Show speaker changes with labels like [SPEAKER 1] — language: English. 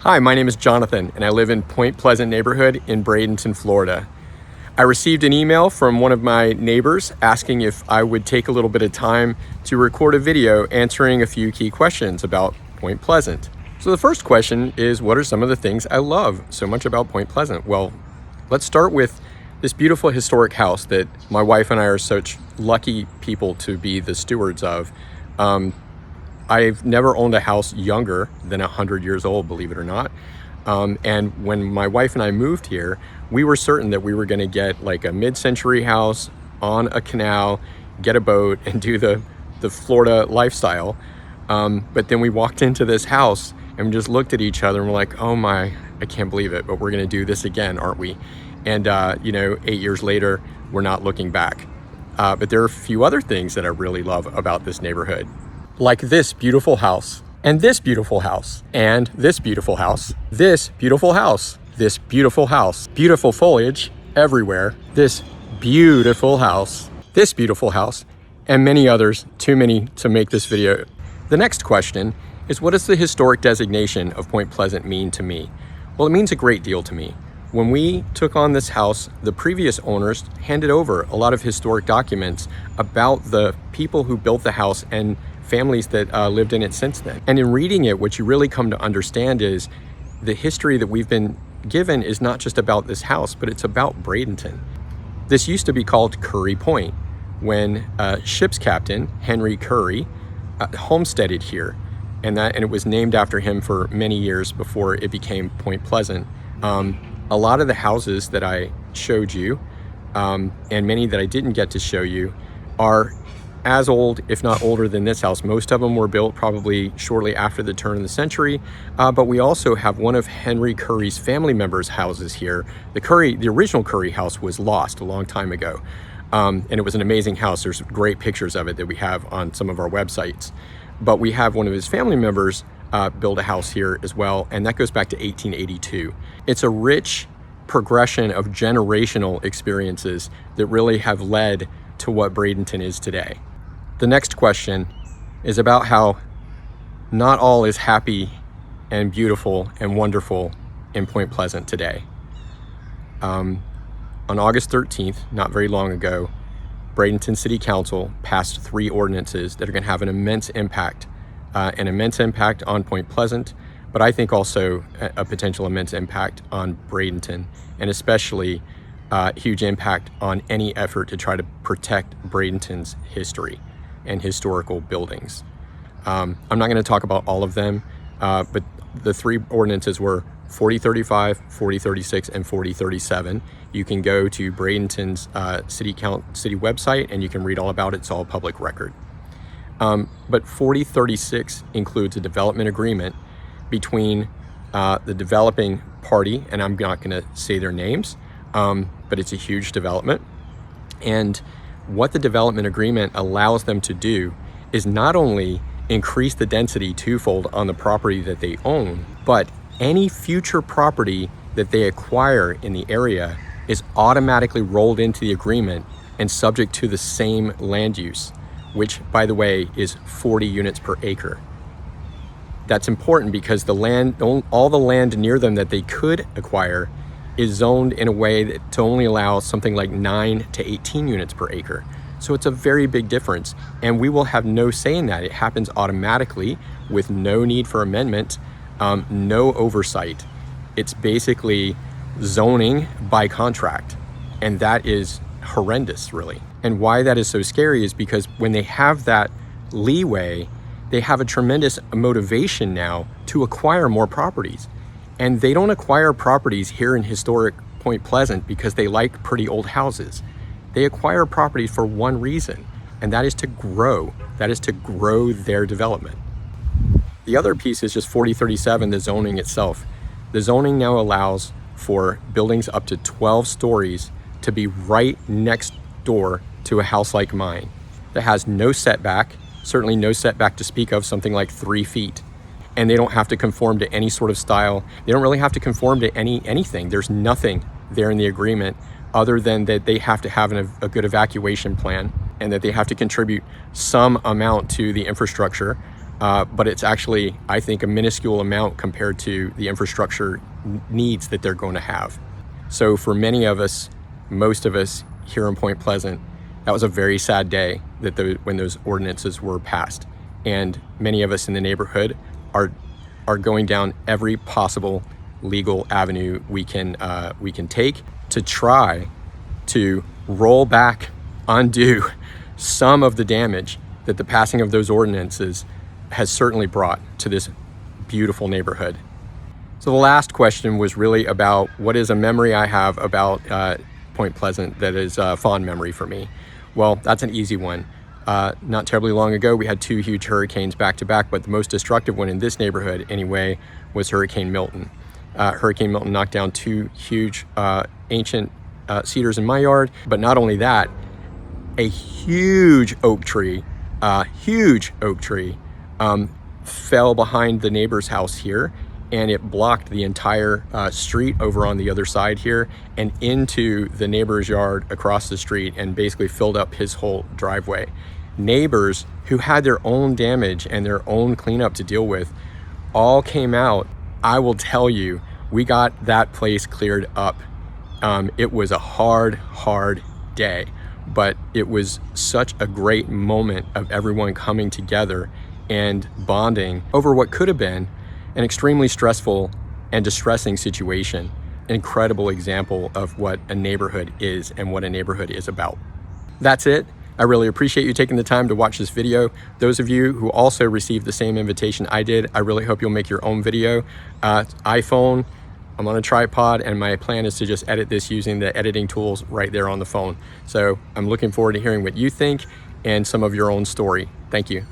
[SPEAKER 1] Hi, my name is Jonathan, and I live in Point Pleasant neighborhood in Bradenton, Florida. I received an email from one of my neighbors asking if I would take a little bit of time to record a video answering a few key questions about Point Pleasant. So the first question is, what are some of the things I love so much about Point Pleasant? Well, let's start with this beautiful historic house that my wife and I are such lucky people to be the stewards of. I've never owned a house younger than 100 years old, believe it or not. And when my wife and I moved here, we were certain that we were going to get like a mid-century house on a canal, get a boat, and do the Florida lifestyle. But then we walked into this house and we just looked at each other and we're like, oh my, I can't believe it, but we're going to do this again, aren't we? And 8 years later, we're not looking back. But there are a few other things that I really love about this neighborhood. Like this beautiful house, and this beautiful house, and this beautiful house, this beautiful house, this beautiful house, beautiful foliage everywhere, this beautiful house, this beautiful house, and many others, too many to make this video. The next question is, what does the historic designation of Point Pleasant mean to me? Well, it means a great deal to me. When we took on this house, the previous owners handed over a lot of historic documents about the people who built the house and families that lived in it since then. And in reading it, what you really come to understand is the history that we've been given is not just about this house, but it's about Bradenton. This used to be called Curry Point when ship's captain Henry Curry homesteaded here, and it was named after him for many years before it became Point Pleasant. A lot of the houses that I showed you, and many that I didn't get to show you, are as old, if not older than this house. Most of them were built probably shortly after the turn of the century, but we also have one of Henry Curry's family members' houses here. The original Curry house was lost a long time ago, and it was an amazing house. There's great pictures of it that we have on some of our websites. But we have one of his family members build a house here as well, and that goes back to 1882. It's a rich progression of generational experiences that really have led to what Bradenton is today. The next question is about how not all is happy and beautiful and wonderful in Point Pleasant today. On August 13th, not very long ago, Bradenton City Council passed 3 ordinances that are going to have an immense impact on Point Pleasant, but I think also a potential immense impact on Bradenton, and especially huge impact on any effort to try to protect Bradenton's history and historical buildings. I'm not going to talk about all of them, but the 3 ordinances were 4035, 4036, and 4037. You can go to Bradenton's city website and you can read all about it. It's all public record. But 4036 includes a development agreement between the developing party, and I'm not going to say their names, but it's a huge development. And what the development agreement allows them to do is not only increase the density twofold on the property that they own, but any future property that they acquire in the area is automatically rolled into the agreement and subject to the same land use, which, by the way, is 40 units per acre. That's important because all the land near them that they could acquire is zoned in a way that to only allow something like 9 to 18 units per acre. So it's a very big difference, and we will have no say in that. It happens automatically with no need for amendment, no oversight. It's basically zoning by contract, and that is horrendous, really. And why that is so scary is because when they have that leeway, they have a tremendous motivation now to acquire more properties. And they don't acquire properties here in historic Point Pleasant because they like pretty old houses. They acquire properties for one reason, and that is to grow. That is to grow their development. The other piece is just 4037, the zoning itself. The zoning now allows for buildings up to 12 stories to be right next door to a house like mine that has no setback, certainly no setback to speak of, something like 3 feet. And they don't have to conform to any sort of style. They don't really have to conform to anything. There's nothing there in the agreement other than that they have to have a good evacuation plan and that they have to contribute some amount to the infrastructure but it's actually, I think, a minuscule amount compared to the infrastructure needs that they're going to have. So for many of us, most of us here in Point Pleasant, that was a very sad day when those ordinances were passed. And many of us in the neighborhood are going down every possible legal avenue we can take to try to roll back, undo some of the damage that the passing of those ordinances has certainly brought to this beautiful neighborhood. So the last question was really about what is a memory I have about Point Pleasant that is a fond memory for me. Well, that's an easy one. Not terribly long ago, we had 2 huge hurricanes back to back, but the most destructive one in this neighborhood anyway was Hurricane Milton. Hurricane Milton knocked down 2 huge ancient cedars in my yard, but not only that, a huge oak tree fell behind the neighbor's house here, and it blocked the entire street over on the other side here and into the neighbor's yard across the street, and basically filled up his whole driveway. Neighbors who had their own damage and their own cleanup to deal with all came out. I will tell you, we got that place cleared up. It was a hard day, but it was such a great moment of everyone coming together and bonding over what could have been an extremely stressful and distressing situation. An incredible example of what a neighborhood is and what a neighborhood is about. That's it. I really appreciate you taking the time to watch this video. Those of you who also received the same invitation I did, I really hope you'll make your own video. iPhone, I'm on a tripod, and my plan is to just edit this using the editing tools right there on the phone. So I'm looking forward to hearing what you think and some of your own story. Thank you.